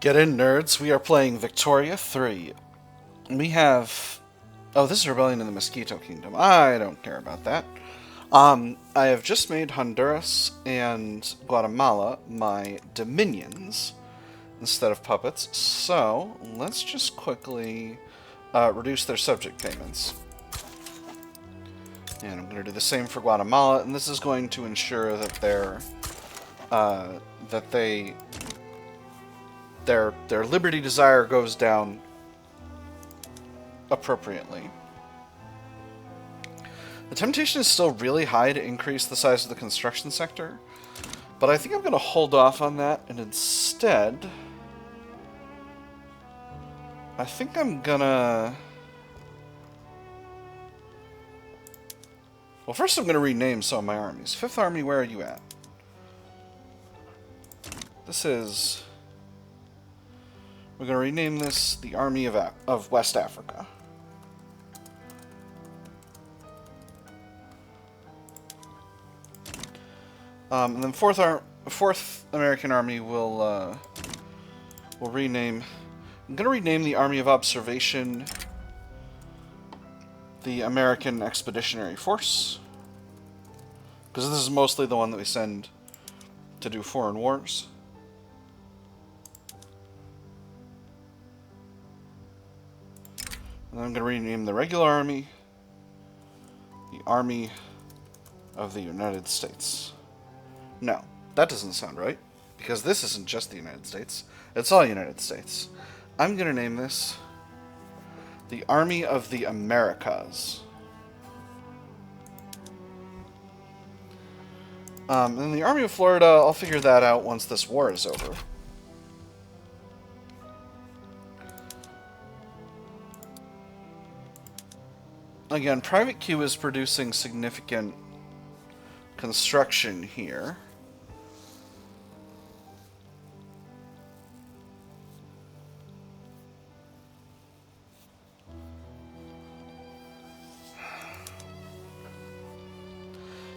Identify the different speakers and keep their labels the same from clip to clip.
Speaker 1: Get in, nerds. We are playing Victoria 3. We have... Oh, this is Rebellion in the Mosquito Kingdom. I don't care about that. I have just made Honduras and Guatemala my dominions instead of puppets. So, let's just quickly reduce their subject payments. And I'm going to do the same for Guatemala, and this is going to ensure that their liberty desire goes down appropriately. The temptation is still really high to increase the size of the construction sector, but I think I'm going to hold off on that, and instead, I think I'm gonna... Well, first I'm going to rename some of my armies. 5th Army, where are you at? This is... We're going to rename this the Army of West Africa. And then 4th American Army will rename... I'm going to rename the Army of Observation the American Expeditionary Force, because this is mostly the one that we send to do foreign wars. And then I'm going to rename the regular army the Army of the United States. No, that doesn't sound right, because this isn't just the United States, it's all United States. I'm going to name this the Army of the Americas. And then the Army of Florida, I'll figure that out once this war is over. Again, Private Q is producing significant construction here.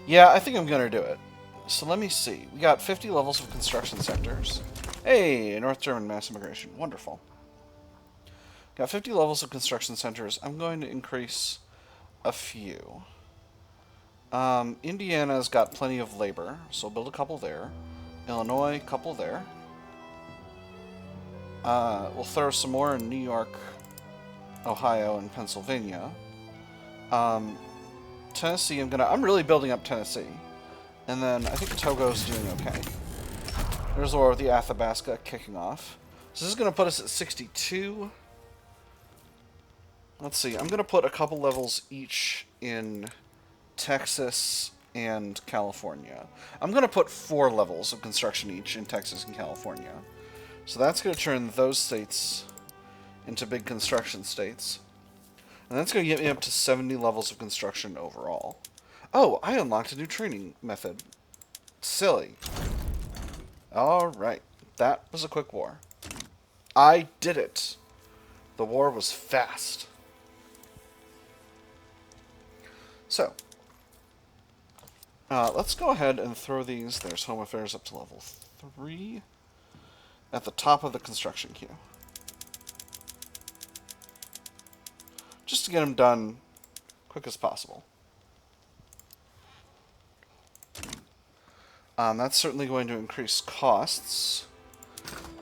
Speaker 1: Yeah, I think I'm going to do it. So let me see. We got 50 levels of construction sectors. Hey, North German mass immigration. Wonderful. Got 50 levels of construction centers. I'm going to increase a few. Indiana's got plenty of labor, so build a couple there. Illinois, couple there. We'll throw some more in New York, Ohio, and Pennsylvania. Tennessee, I'm really building up Tennessee. And then I think Togo's doing okay. There's the war with the Athabasca kicking off. So this is going to put us at 62. Let's see, I'm going to put a couple levels each in Texas and California. I'm going to put 4 levels of construction each in Texas and California. So that's going to turn those states into big construction states. And that's going to get me up to 70 levels of construction overall. Oh, I unlocked a new training method. Silly. Alright, that was a quick war. I did it. The war was fast. So, let's go ahead and throw these. There's Home Affairs up to level 3 at the top of the construction queue. Just to get them done quick as possible. That's certainly going to increase costs.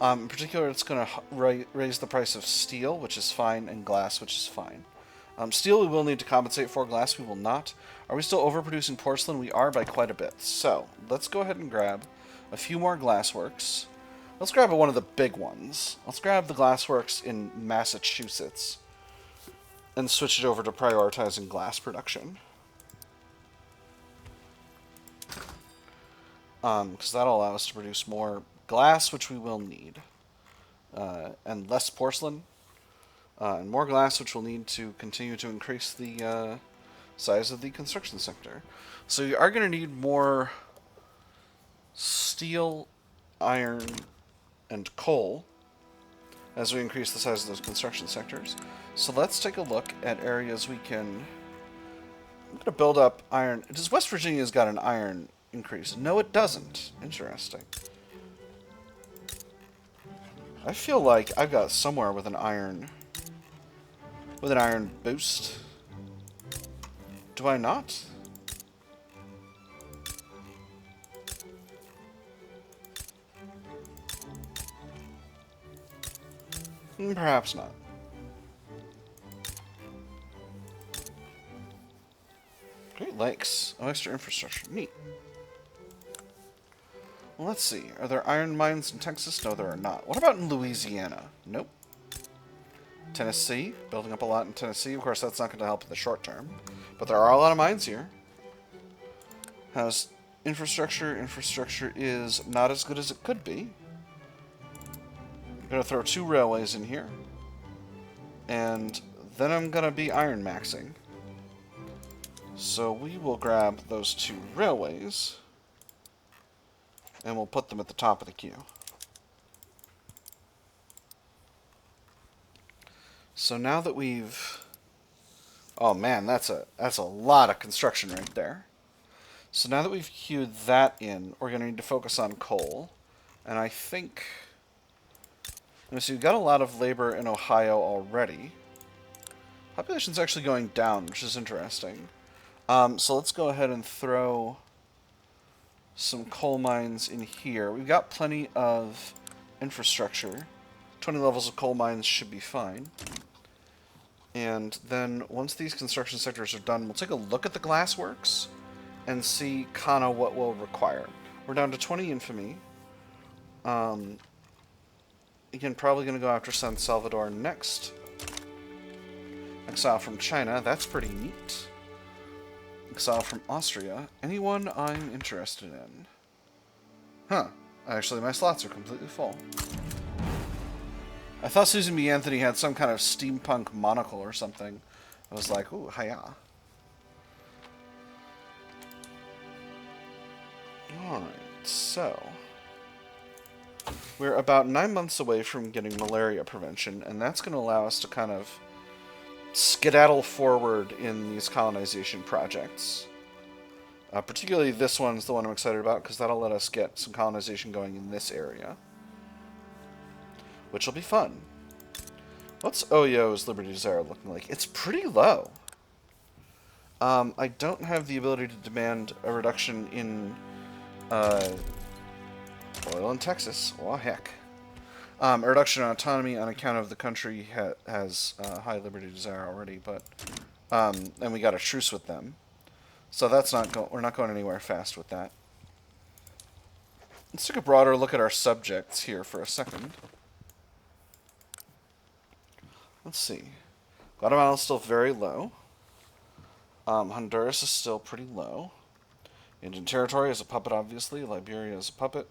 Speaker 1: In particular, it's going to raise the price of steel, which is fine, and glass, which is fine. Steel we will need to compensate for, glass we will not. Are we still overproducing porcelain? We are by quite a bit. So, let's go ahead and grab a few more glassworks. Let's grab one of the big ones. Let's grab the glassworks in Massachusetts and switch it over to prioritizing glass production. Because that'll allow us to produce more glass, which we will need. And less porcelain. And more glass, which we'll need to continue to increase the size of the construction sector. So you are going to need more steel, iron, and coal as we increase the size of those construction sectors. So let's take a look at areas we can... I'm going to build up iron. Does West Virginia's got an iron increase? No, it doesn't. Interesting. I feel like I've got somewhere with an iron boost. Do I not? Perhaps not. Great Lakes. Oh, extra infrastructure. Neat. Well, let's see. Are there iron mines in Texas? No, there are not. What about in Louisiana? Nope. Tennessee. Building up a lot in Tennessee. Of course, that's not going to help in the short term. But there are a lot of mines here. How's infrastructure? Infrastructure is not as good as it could be. I'm going to throw 2 railways in here. And then I'm going to be iron maxing. So we will grab those 2 railways. And we'll put them at the top of the queue. So now that we've... Oh man, that's a lot of construction right there. So now that we've queued that in, we're going to need to focus on coal. And I think... So you've got a lot of labor in Ohio already. Population's actually going down, which is interesting. So let's go ahead and throw some coal mines in here. We've got plenty of infrastructure. 20 levels of coal mines should be fine. And then once these construction sectors are done, we'll take a look at the glassworks and see kind of what we'll require. We're down to 20 infamy. Again, probably going to go after San Salvador next. Exile from China, that's pretty neat. Exile from Austria. Anyone I'm interested in? Huh. Actually, my slots are completely full. I thought Susan B. Anthony had some kind of steampunk monocle or something. I was like, ooh, hiya. Alright, so... we're about 9 months away from getting malaria prevention, and that's going to allow us to kind of skedaddle forward in these colonization projects. Particularly this one's the one I'm excited about, because that'll let us get some colonization going in this area. Which will be fun. What's Oyo's Liberty Desire looking like? It's pretty low. I don't have the ability to demand a reduction in oil in Texas. Well, heck. A reduction in autonomy on account of the country has high Liberty Desire already, but and we got a truce with them. So that's not we're not going anywhere fast with that. Let's take a broader look at our subjects here for a second. Let's see. Guatemala is still very low. Honduras is still pretty low. Indian Territory is a puppet, obviously. Liberia is a puppet.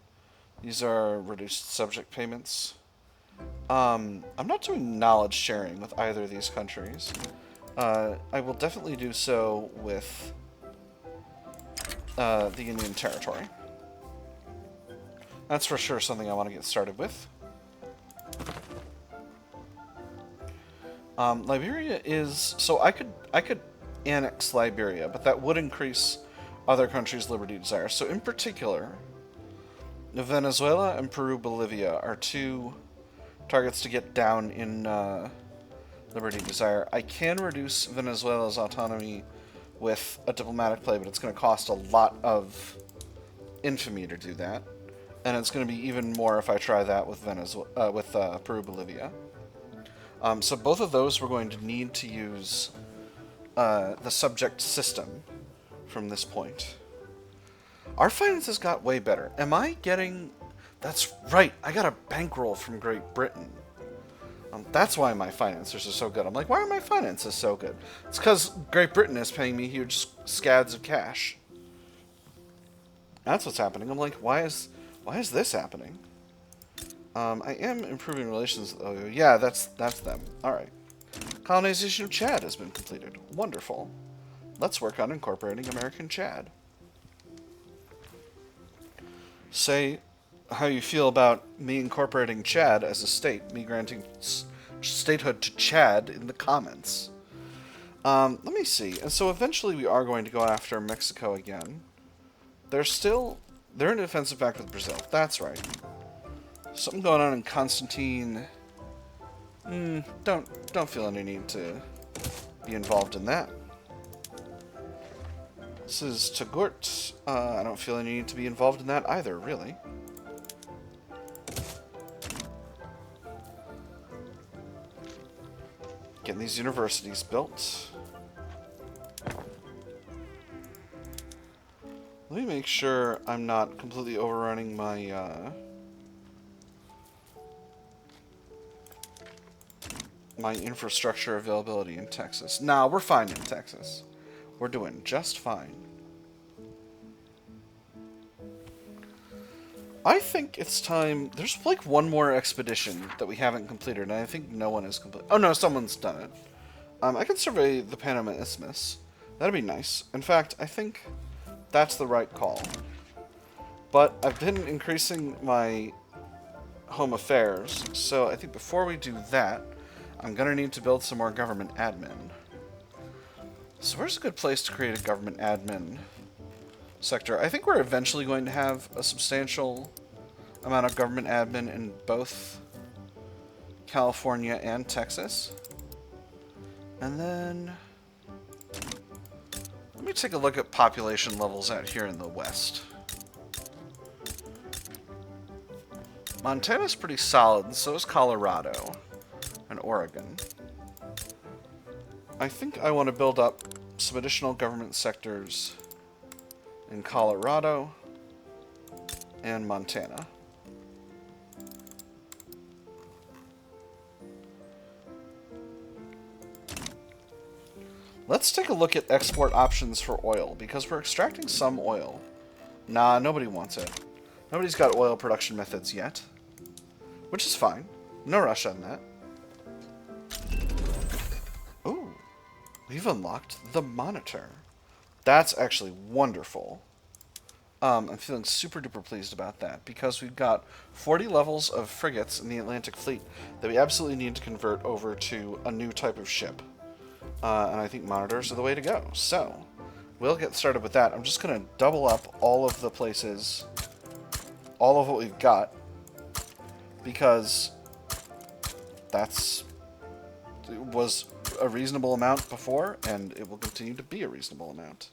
Speaker 1: These are reduced subject payments. I'm not doing knowledge sharing with either of these countries. I will definitely do so with the Indian Territory. That's for sure something I want to get started with. Liberia is... so I could annex Liberia, but that would increase other countries' liberty desire. So in particular, Venezuela and Peru, Bolivia are 2 targets to get down in liberty desire. I can reduce Venezuela's autonomy with a diplomatic play, but it's going to cost a lot of infamy to do that. And it's going to be even more if I try that with Peru, Bolivia. So both of those we're going to need to use the subject system from this point. Our finances got way better. Am I getting... That's right, I got a bankroll from Great Britain. That's why my finances are so good. I'm like, why are my finances so good? It's because Great Britain is paying me huge scads of cash. That's what's happening. I'm like, why is this happening? I am improving relations. Oh, yeah, that's them. Alright. Colonization of Chad has been completed. Wonderful. Let's work on incorporating American Chad. Say how you feel about me incorporating Chad as a state, me granting statehood to Chad in the comments. Let me see. And so eventually we are going to go after Mexico again. They're in a defensive pact with Brazil. That's right. Something going on in Constantine. Don't feel any need to be involved in that. This is Tagort. I don't feel any need to be involved in that either, really. Getting these universities built. Let me make sure I'm not completely overrunning my, my infrastructure availability in Texas. Nah, we're fine in Texas. We're doing just fine. I think it's time... There's like one more expedition that we haven't completed, and I think no one has completed... Oh no, someone's done it. I can survey the Panama Isthmus. That'd be nice. In fact, I think that's the right call. But I've been increasing my home affairs, so I think before we do that, I'm going to need to build some more government admin. So where's a good place to create a government admin sector? I think we're eventually going to have a substantial amount of government admin in both California and Texas. And then let me take a look at population levels out here in the west. Montana's pretty solid, and so is Colorado and Oregon. I think I want to build up some additional government sectors in Colorado and Montana. Let's take a look at export options for oil, because we're extracting some oil. Nah, nobody wants it. Nobody's got oil production methods yet, which is fine. No rush on that. Ooh, we've unlocked the Monitor. That's actually wonderful. I'm feeling super duper pleased about that, because we've got 40 levels of frigates in the Atlantic Fleet that we absolutely need to convert over to a new type of ship. And I think monitors are the way to go. So, we'll get started with that. I'm just going to double up all of the places, all of what we've got, because was a reasonable amount before, and it will continue to be a reasonable amount.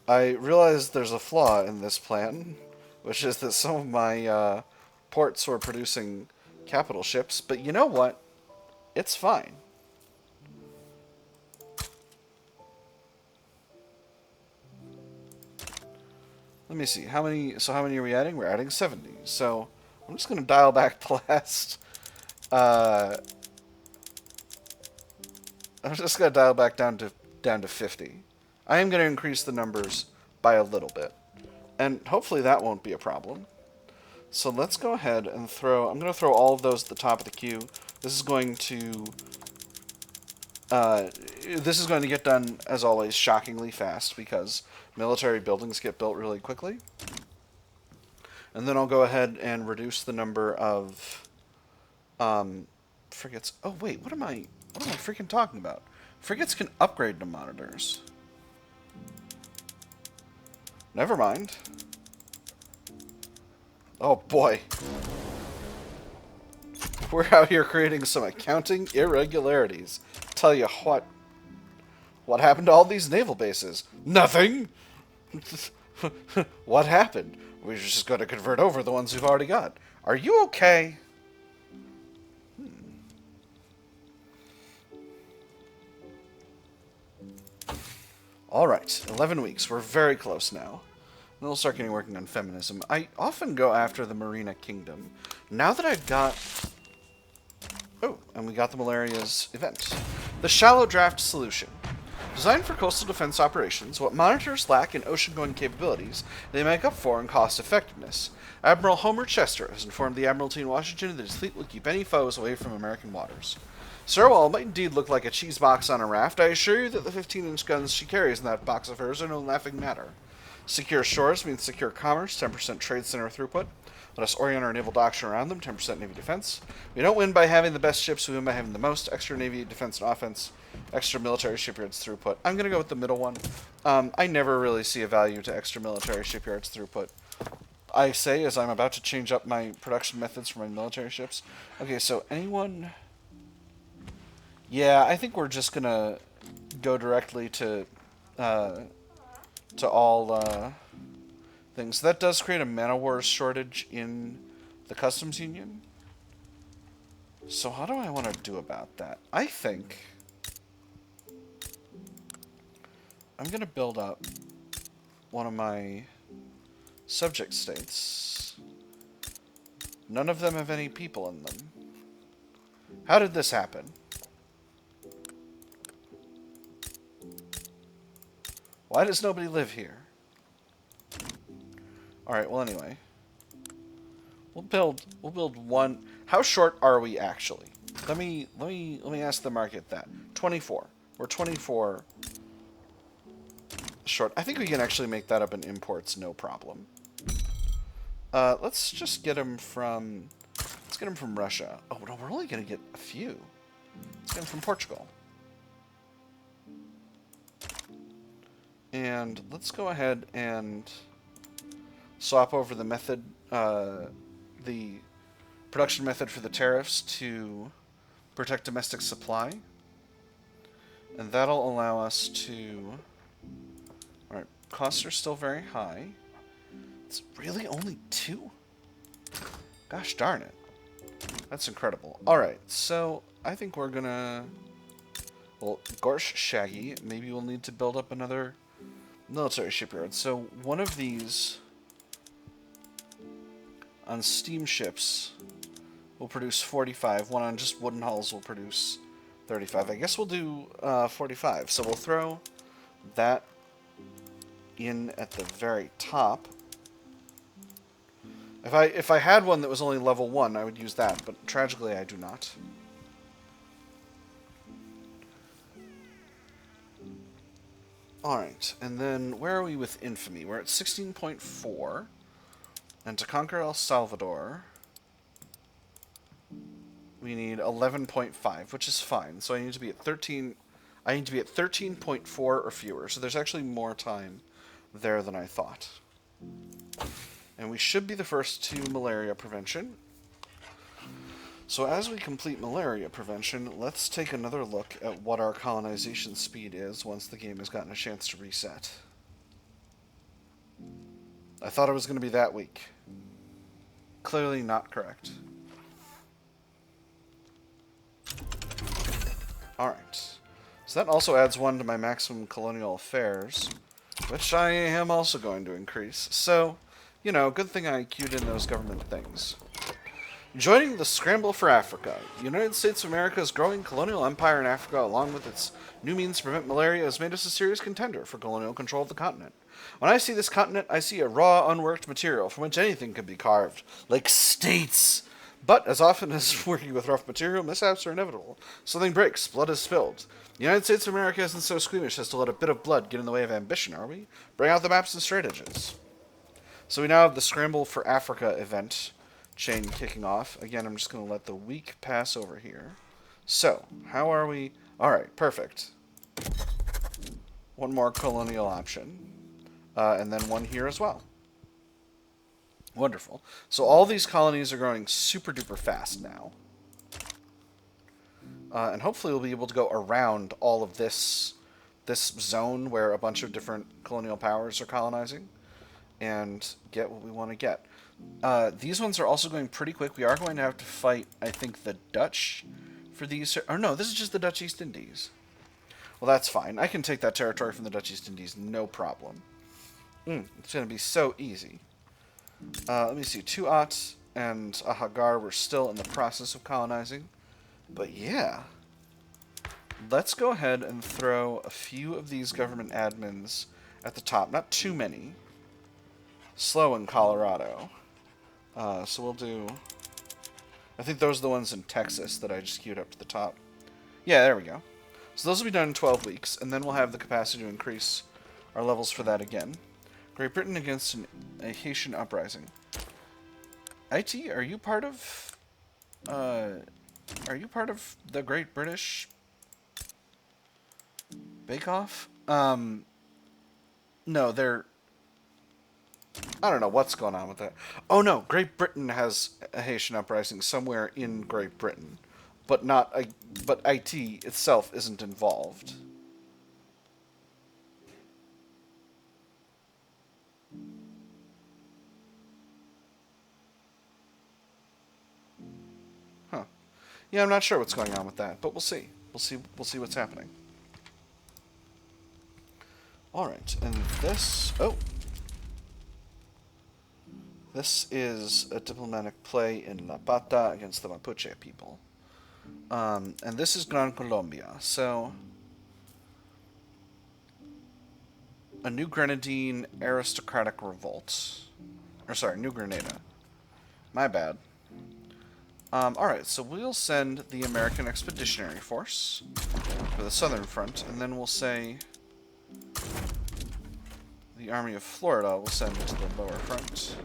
Speaker 1: I realize there's a flaw in this plan, which is that some of my ports were producing capital ships, but you know what? It's fine. Let me see. How many are we adding? We're adding 70. So I'm just going to dial back the last... I'm just going to dial back down to 50. I am going to increase the numbers by a little bit. And hopefully that won't be a problem. So let's go ahead and throw... I'm going to throw all of those at the top of the queue. This is going to... this is going to get done, as always, shockingly fast, because military buildings get built really quickly. And then I'll go ahead and reduce the number of frigates. Oh, wait, what am I freaking talking about? Frigates can upgrade to monitors. Never mind. Oh, boy. We're out here creating some accounting irregularities. Tell you what. What happened to all these naval bases? Nothing! What happened? We're just going to convert over the ones we've already got. Are you okay? Alright, 11 weeks. We're very close now. Then we'll start working on feminism. I often go after the Marina Kingdom. Now that I've got... Oh, and we got the Malaria's event. The Shallow Draft Solution. Designed for coastal defense operations, what monitors lack in ocean-going capabilities, they make up for in cost-effectiveness. Admiral Homer Chester has informed the Admiralty in Washington that his fleet will keep any foes away from American waters. Sir, while it might indeed look like a cheese box on a raft, I assure you that the 15-inch guns she carries in that box of hers are no laughing matter. Secure shores means secure commerce, 10% trade center throughput. Let us orient our naval doctrine around them, 10% Navy defense. We don't win by having the best ships, we win by having the most. Extra Navy defense and offense, extra military shipyards throughput. I'm going to go with the middle one. I never really see a value to extra military shipyards throughput. I say as I'm about to change up my production methods for my military ships. Okay, so anyone... Yeah, I think we're just gonna go directly uh, to all things. That does create a man wars shortage in the customs union. So how do I want to do about that? I think I'm gonna build up one of my subject states. None of them have any people in them. How did this happen? Why does nobody live here? Alright, well anyway. We'll build one. How short are we actually? Let me ask the market that. 24. We're 24 short. I think we can actually make that up in imports, no problem. Let's just get them from... Let's get them from Russia. Oh, no, we're only going to get a few. Let's get them from Portugal. And let's go ahead and swap over the method, the production method for the tariffs to protect domestic supply. And that'll allow us to... Alright, costs are still very high. It's really only 2? Gosh darn it. That's incredible. Alright, so I think we're gonna... Well, Gorsh Shaggy, maybe we'll need to build up another military shipyard. So one of these on steamships will produce 45. One on just wooden hulls will produce 35. I guess we'll do 45. So we'll throw that in at the very top. If I had one that was only level 1, I would use that, but tragically I do not. Alright, and then where are we with infamy? We're at 16.4. And to conquer El Salvador, we need 11.5, which is fine. So I need to be at 13. I need to be at 13.4 or fewer. So there's actually more time there than I thought. And we should be the first to malaria prevention. So as we complete malaria prevention, let's take another look at what our colonization speed is once the game has gotten a chance to reset. I thought it was going to be that weak. Clearly not correct. Alright. So that also adds 1 to my maximum colonial affairs, which I am also going to increase. So, you know, good thing I queued in those government things. Joining the Scramble for Africa, the United States of America's growing colonial empire in Africa, along with its new means to prevent malaria, has made us a serious contender for colonial control of the continent. When I see this continent, I see a raw, unworked material from which anything could be carved, like states. But as often as working with rough material, mishaps are inevitable. Something breaks, blood is spilled. The United States of America isn't so squeamish as to let a bit of blood get in the way of ambition, are we? Bring out the maps and strategies. So we now have the Scramble for Africa event chain kicking off. Again, I'm just going to let the week pass over here. So, how are we? Alright, perfect. One more colonial option. And then one here as well. Wonderful. So all these colonies are growing super duper fast now. And hopefully we'll be able to go around all of this zone where a bunch of different colonial powers are colonizing and get what we want to get. These ones are also going pretty quick. We are going to have to fight, I think, the Dutch for these. Or no, this is just the Dutch East Indies. Well, that's fine. I can take that territory from the Dutch East Indies, no problem. It's going to be so easy. Let me see. Tuat and a Hagar were still in the process of colonizing. But yeah. Let's go ahead and throw a few of these government admins at the top. Not too many. Slow in Colorado. So we'll do... I think those are the ones in Texas that I just queued up to the top. Yeah, there we go. So those will be done in 12 weeks, and then we'll have the capacity to increase our levels for that again. Great Britain against a Haitian uprising. IT, are you part of... are you part of the Great British Bake Off? No, they're... I don't know what's going on with that. Oh no, Great Britain has a Haitian uprising somewhere in Great Britain, but not a, but IT itself isn't involved. Huh. Yeah, I'm not sure what's going on with that, but we'll see. We'll see what's happening. All right, and this. Oh, this is a diplomatic play in La Pata against the Mapuche people. And this is Gran Colombia. So, a New Grenadine aristocratic revolt. Or sorry, New Grenada. My bad. Alright, so we'll send the American Expeditionary Force for the southern front, and then we'll say the Army of Florida will send to the lower front.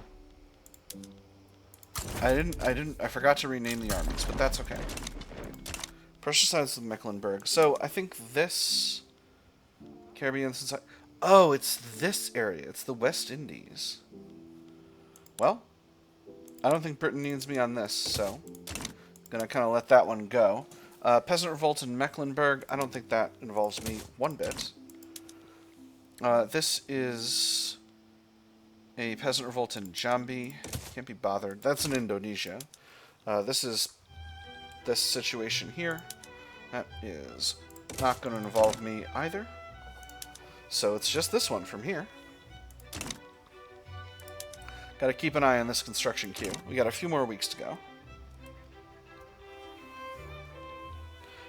Speaker 1: I forgot to rename the armies, but that's okay. Pressure sides of Mecklenburg. So, I think this Caribbean society... Oh, it's this area. It's the West Indies. Well, I don't think Britain needs me on this, so gonna kind of let that one go. Peasant revolt in Mecklenburg. I don't think that involves me one bit. This is a peasant revolt in Jambi. Can't be bothered. That's in Indonesia. This is this situation here. That is not going to involve me either. So it's just this one from here. Got to keep an eye on this construction queue. We got a few more weeks to go.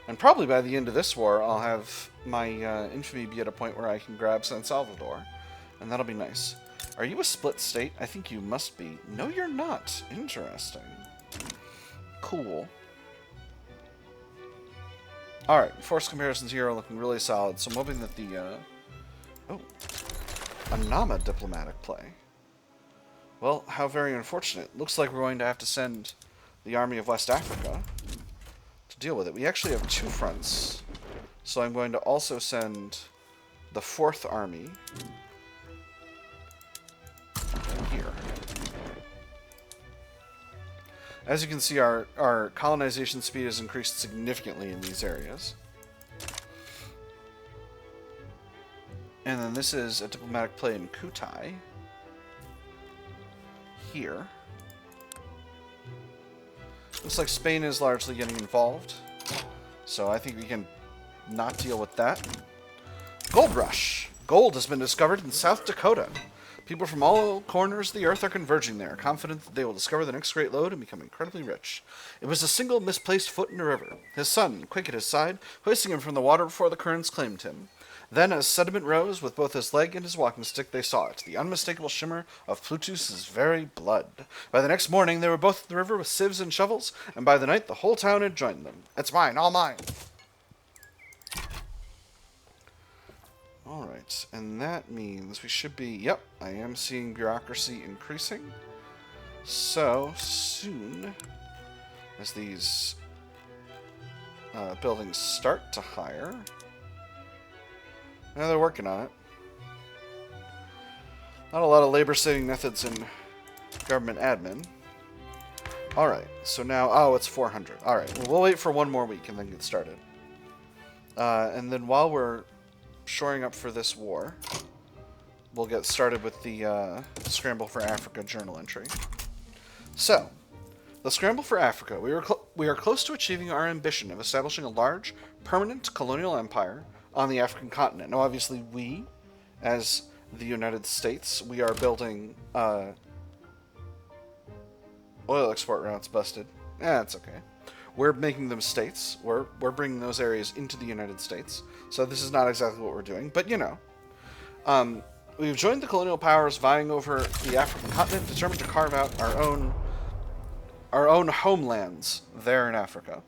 Speaker 1: And probably by the end of this war, I'll have my infamy be at a point where I can grab San Salvador. And that'll be nice. Are you a split state? I think you must be. No, you're not. Interesting. Cool. Alright, force comparisons here are looking really solid, so I'm hoping that the, a Nama diplomatic play. Well, how very unfortunate. Looks like we're going to have to send the Army of West Africa to deal with it. We actually have two fronts, so I'm going to also send the 4th Army here. As you can see, our colonization speed has increased significantly in these areas. And then this is a diplomatic play in Kutai. Here. Looks like Spain is largely getting involved. So I think we can not deal with that. Gold rush. Gold has been discovered in South Dakota. People from all corners of the earth are converging there, confident that they will discover the next great lode and become incredibly rich. It was a single misplaced foot in a river. His son, quick at his side, hoisting him from the water before the currents claimed him. Then, as sediment rose, with both his leg and his walking stick, they saw it, the unmistakable shimmer of Plutus's very blood. By the next morning, they were both at the river with sieves and shovels, and by the night, the whole town had joined them. It's mine, all mine. Alright, and that means we should be... Yep, I am seeing bureaucracy increasing. So, soon as these buildings start to hire... Now they're working on it. Not a lot of labor-saving methods in government admin. Alright, so now... Oh, it's 400. Alright, well, we'll wait for one more week and then get started. And then while we're shoring up for this war, we'll get started with the Scramble for Africa journal entry. So, the Scramble for Africa. We are close to achieving our ambition of establishing a large, permanent colonial empire on the African continent. Now, obviously, we, as the United States, we are building oil export routes busted. It's okay. We're making them states. We're bringing those areas into the United States. So this is not exactly what we're doing, but you know. We've joined the colonial powers vying over the African continent, determined to carve out our own homelands there in Africa.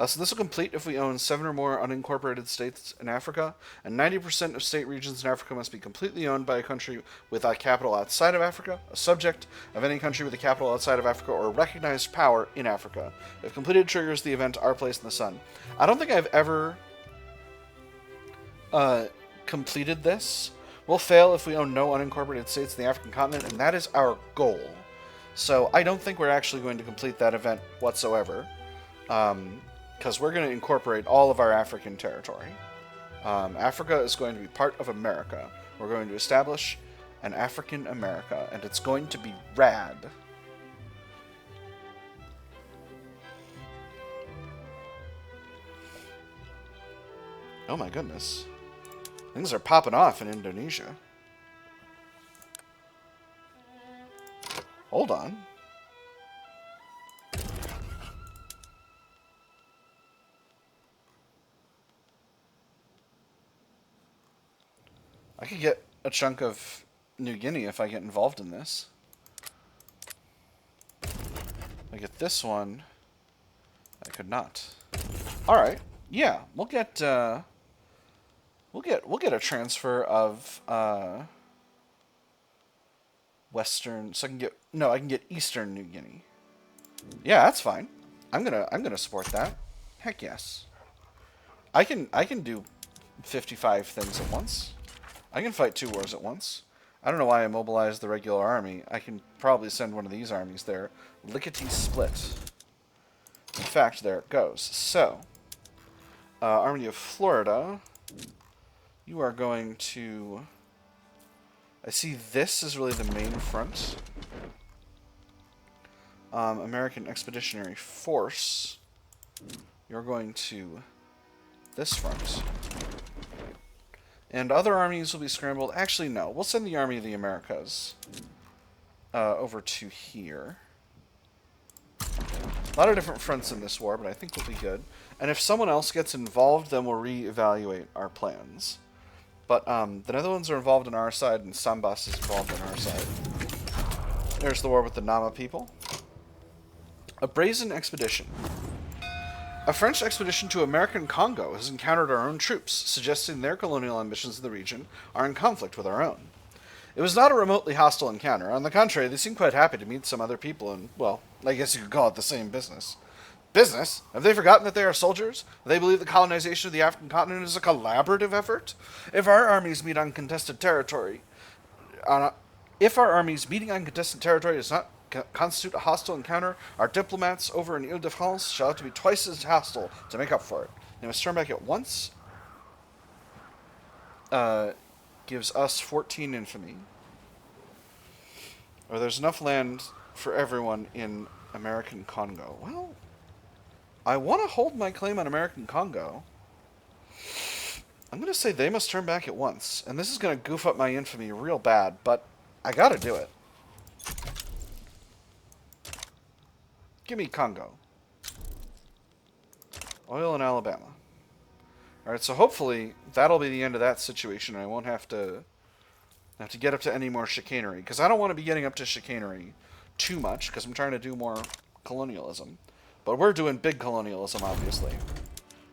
Speaker 1: So this will complete if we own 7 or more unincorporated states in Africa, and 90% of state regions in Africa must be completely owned by a country with a capital outside of Africa, a subject of any country with a capital outside of Africa, or a recognized power in Africa. If completed, triggers the event Our Place in the Sun. I don't think I've ever completed this We'll fail if we own no unincorporated states in the African continent, and that is our goal. So I don't think we're actually going to complete that event whatsoever, because we're going to incorporate all of our African territory. Africa is going to be part of America. We're going to establish an African America, and it's going to be rad. Oh my goodness. Things are popping off in Indonesia. Hold on. I could get a chunk of New Guinea if I get involved in this. I get this one. I could not. All right. Yeah, we'll get a transfer of Western. So I can get Eastern New Guinea. Yeah, that's fine. I'm gonna support that. Heck yes. I can do 55 things at once. I can fight 2 wars at once. I don't know why I mobilized the regular army. I can probably send one of these armies there. Lickety split. In fact, there it goes. So, Army of Florida, you are going to... I see this is really the main front. American Expeditionary Force, you're going to this front. And other armies will be scrambled. Actually, no. We'll send the Army of the Americas over to here. A lot of different fronts in this war, but I think we'll be good. And if someone else gets involved, then we'll reevaluate our plans. But the Netherlands are involved on our side, and Sambas is involved on our side. There's the war with the Nama people. A brazen expedition. A French expedition to American Congo has encountered our own troops, suggesting their colonial ambitions in the region are in conflict with our own. It was not a remotely hostile encounter. On the contrary, they seemed quite happy to meet some other people and, well, I guess you could call it the same business. Business? Have they forgotten that they are soldiers? They believe the colonization of the African continent is a collaborative effort? If our armies meet on contested territory, does not constitute a hostile encounter, our diplomats over in Ile-de-France shall have to be twice as hostile to make up for it. They must turn back at once. Gives us 14 infamy. Or there's enough land for everyone in American Congo. Well, I want to hold my claim on American Congo. I'm going to say they must turn back at once. And this is going to goof up my infamy real bad, but I got to do it. Give me Congo. Oil in Alabama. Alright, so hopefully that'll be the end of that situation. I won't have to get up to any more chicanery. Because I don't want to be getting up to chicanery too much, because I'm trying to do more colonialism. But we're doing big colonialism, obviously.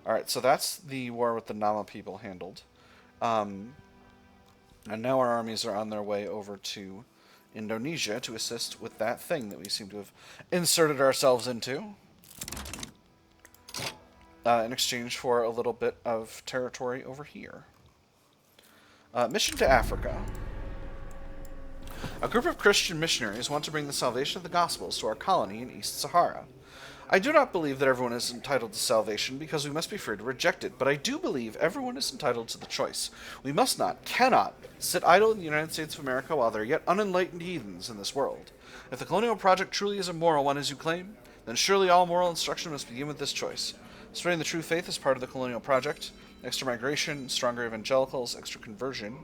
Speaker 1: Alright, so that's the war with the Nama people handled. And now our armies are on their way over to Indonesia to assist with that thing that we seem to have inserted ourselves into. In exchange for a little bit of territory over here. Mission to Africa. A group of Christian missionaries want to bring the salvation of the Gospels to our colony in East Sahara. I do not believe that everyone is entitled to salvation because we must be free to reject it, but I do believe everyone is entitled to the choice. We must not, cannot, sit idle in the United States of America while there are yet unenlightened heathens in this world. If the colonial project truly is a moral one as you claim, then surely all moral instruction must begin with this choice. Spreading the true faith is part of the colonial project, extra migration, stronger evangelicals, extra conversion,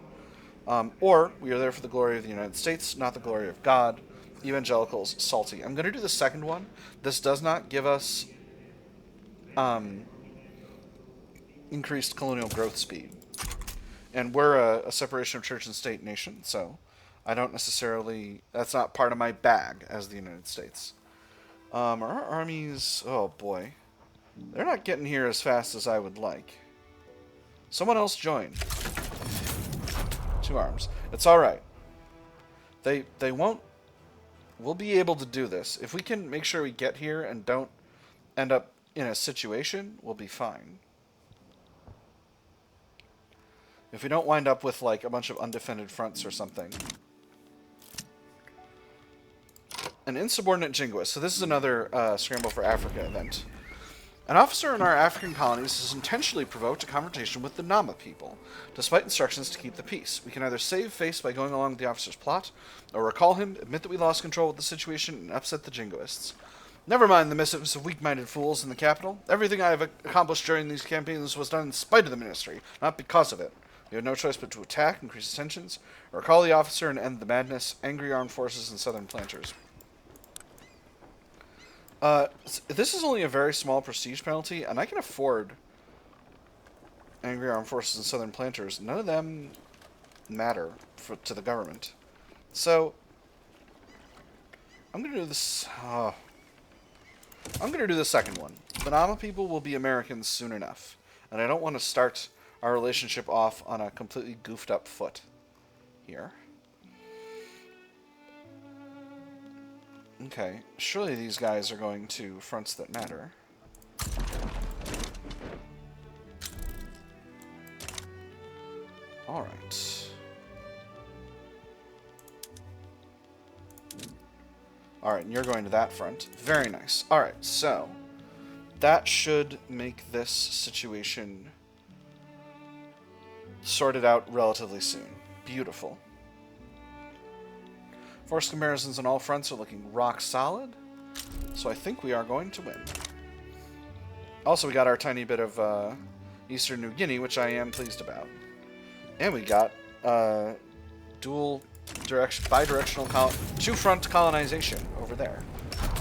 Speaker 1: or we are there for the glory of the United States, not the glory of God. Evangelicals, salty. I'm going to do the second one. This does not give us increased colonial growth speed. And we're a separation of church and state nation, so I don't necessarily... That's not part of my bag as the United States. Our armies... Oh, boy. They're not getting here as fast as I would like. Someone else join. 2 arms. It's alright. They won't... We'll be able to do this. If we can make sure we get here and don't end up in a situation, we'll be fine. If we don't wind up with, like, a bunch of undefended fronts or something. An insubordinate jingoist. So this is another Scramble for Africa event. An officer in our African colonies has intentionally provoked a confrontation with the Nama people, despite instructions to keep the peace. We can either save face by going along with the officer's plot, or recall him, admit that we lost control of the situation, and upset the jingoists. Never mind the missives of weak-minded fools in the capital. Everything I have accomplished during these campaigns was done in spite of the ministry, not because of it. We had no choice but to attack, increase tensions, or recall the officer and end the madness, angry armed forces, and southern planters. This is only a very small prestige penalty, and I can afford angry armed forces and southern planters. None of them matter to the government. So, I'm going to do this... I'm going to do the second one. The Nama people will be Americans soon enough, and I don't want to start our relationship off on a completely goofed up foot here. Okay, surely these guys are going to fronts that matter. Alright. Alright, and you're going to that front. Very nice. Alright, so that should make this situation sorted out relatively soon. Beautiful. Force comparisons on all fronts are looking rock solid, so I think we are going to win. Also, we got our tiny bit of Eastern New Guinea, which I am pleased about. And we got bidirectional two-front colonization over there.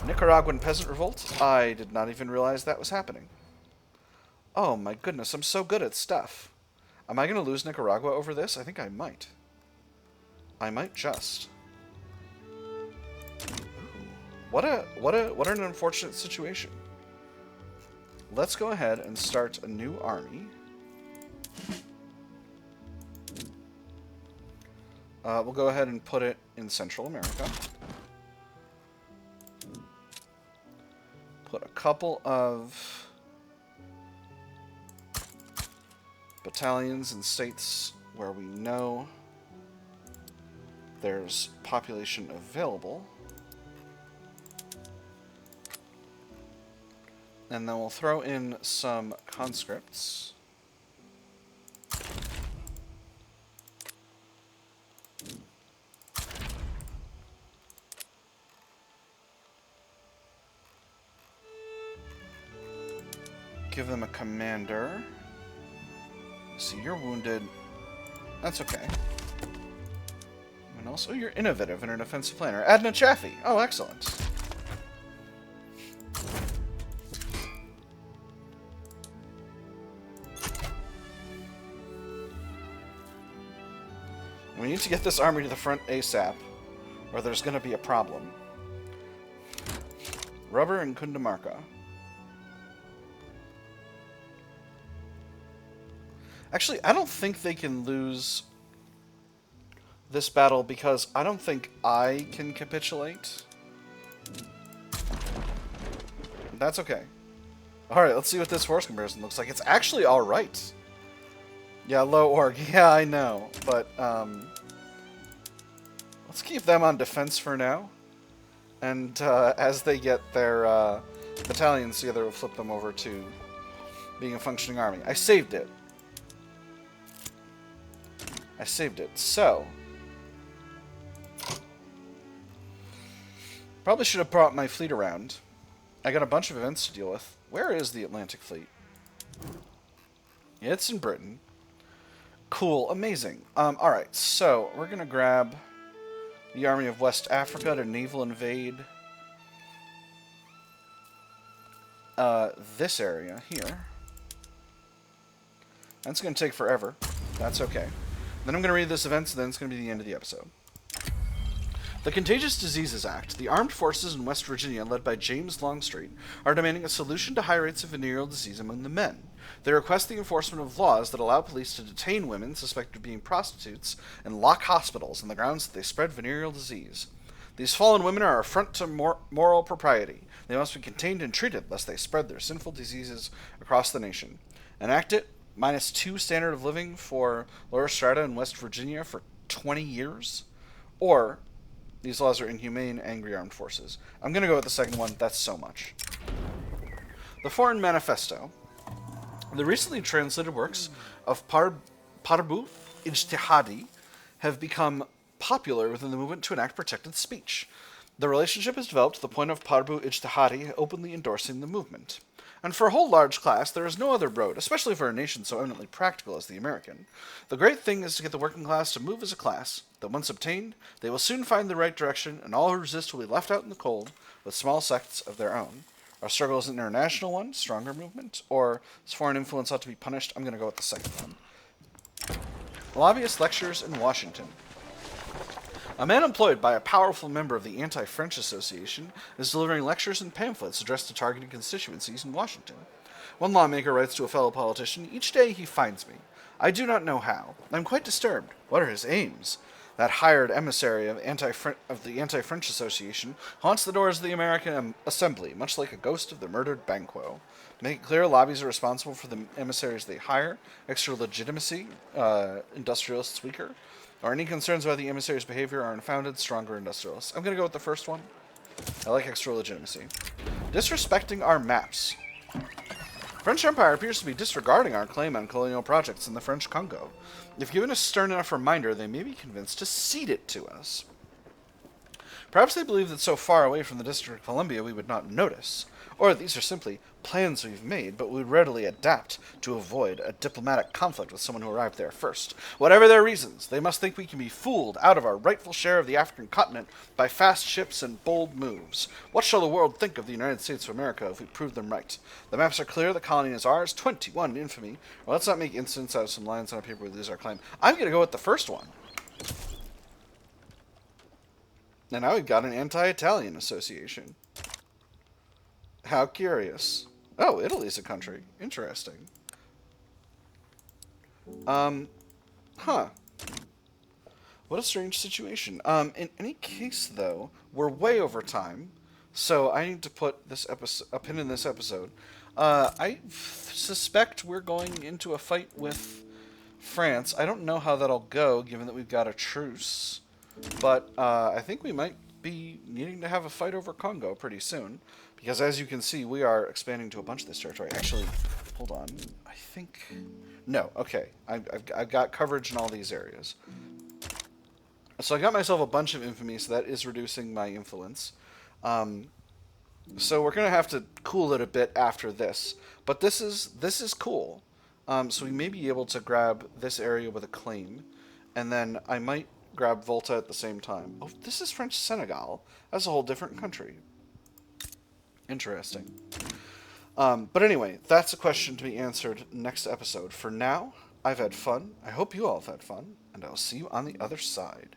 Speaker 1: Nicaraguan peasant revolt? I did not even realize that was happening. Oh my goodness, I'm so good at stuff. Am I going to lose Nicaragua over this? I think I might. I might just. What an unfortunate situation. Let's go ahead and start a new army. We'll go ahead and put it in Central America. Put a couple of battalions in states where we know there's population available. And then we'll throw in some conscripts. Give them a commander. See, you're wounded. That's okay. And also, you're innovative and an offensive planner. Adna Chaffee. Oh, excellent. We need to get this army to the front ASAP, or there's going to be a problem. Rubber and Cundinamarca. Actually, I don't think they can lose this battle because I don't think I can capitulate. That's okay. Alright, let's see what this force comparison looks like. It's actually alright. Yeah, low org. Yeah, I know. But, let's keep them on defense for now. And, as they get their, battalions together, we'll flip them over to being a functioning army. I saved it. So, probably should have brought my fleet around. I got a bunch of events to deal with. Where is the Atlantic Fleet? It's in Britain. Cool, amazing. Alright, so we're gonna grab the Army of West Africa to naval invade this area here. That's gonna take forever. That's okay. Then I'm going to read this event, so then it's going to be the end of the episode. The Contagious Diseases Act. The armed forces in West Virginia, led by James Longstreet, are demanding a solution to high rates of venereal disease among the men. They request the enforcement of laws that allow police to detain women suspected of being prostitutes and lock hospitals on the grounds that they spread venereal disease. These fallen women are an affront to moral propriety. They must be contained and treated lest they spread their sinful diseases across the nation. Enact it -2 standard of living for lower strata in West Virginia for 20 years, or these laws are inhumane, angry armed forces. I'm going to go with the second one. That's so much. The Foreign Manifesto. The recently translated works of Parbu Ijtihadi have become popular within the movement to enact protected speech. The relationship has developed to the point of Parbu Ijtihadi openly endorsing the movement. And for a whole large class, there is no other road, especially for a nation so eminently practical as the American. The great thing is to get the working class to move as a class, that once obtained, they will soon find the right direction, and all who resist will be left out in the cold with small sects of their own. Our struggle is an international one, stronger movement, or is foreign influence ought to be punished? I'm going to go with the second one. Lobbyist lectures in Washington. A man employed by a powerful member of the Anti-French Association is delivering lectures and pamphlets addressed to targeted constituencies in Washington. One lawmaker writes to a fellow politician, "Each day he finds me. I do not know how. I am quite disturbed. What are his aims? That hired emissary of the Anti-French Association haunts the doors of the American Assembly, much like a ghost of the murdered Banquo. To make it clear, lobbies are responsible for the emissaries they hire, extra legitimacy, industrialists weaker, or any concerns about the emissary's behavior are unfounded, stronger industrialists." I'm going to go with the first one. I like extra legitimacy. Disrespecting our maps. French Empire appears to be disregarding our claim on colonial projects in the French Congo. If given a stern enough reminder, they may be convinced to cede it to us. Perhaps they believe that so far away from the District of Columbia we would not notice, or that these are simply plans we've made, but we would readily adapt to avoid a diplomatic conflict with someone who arrived there first. Whatever their reasons, they must think we can be fooled out of our rightful share of the African continent by fast ships and bold moves. What shall the world think of the United States of America if we prove them right? The maps are clear, the colony is ours, 21 in infamy. Well, let's not make incidents out of some lines on a paper we lose our claim. I'm going to go with the first one. And now we've got an anti-Italian association. How curious. Oh, Italy's a country. Interesting. Huh. What a strange situation. In any case, though, we're way over time, so I need to put a pin in this episode. I suspect we're going into a fight with France. I don't know how that'll go, given that we've got a truce. But I think we might be needing to have a fight over Congo pretty soon. Because as you can see, we are expanding to a bunch of this territory. Actually, hold on. I think... No, okay. I've got coverage in all these areas. So I got myself a bunch of infamy, so that is reducing my influence. So we're going to have to cool it a bit after this. But this is cool. So we may be able to grab this area with a claim. And then I might grab Volta at the same time. Oh, this is French Senegal. That's a whole different country. Interesting. But anyway, that's a question to be answered next episode. For now, I've had fun. I hope you all have had fun. And I'll see you on the other side.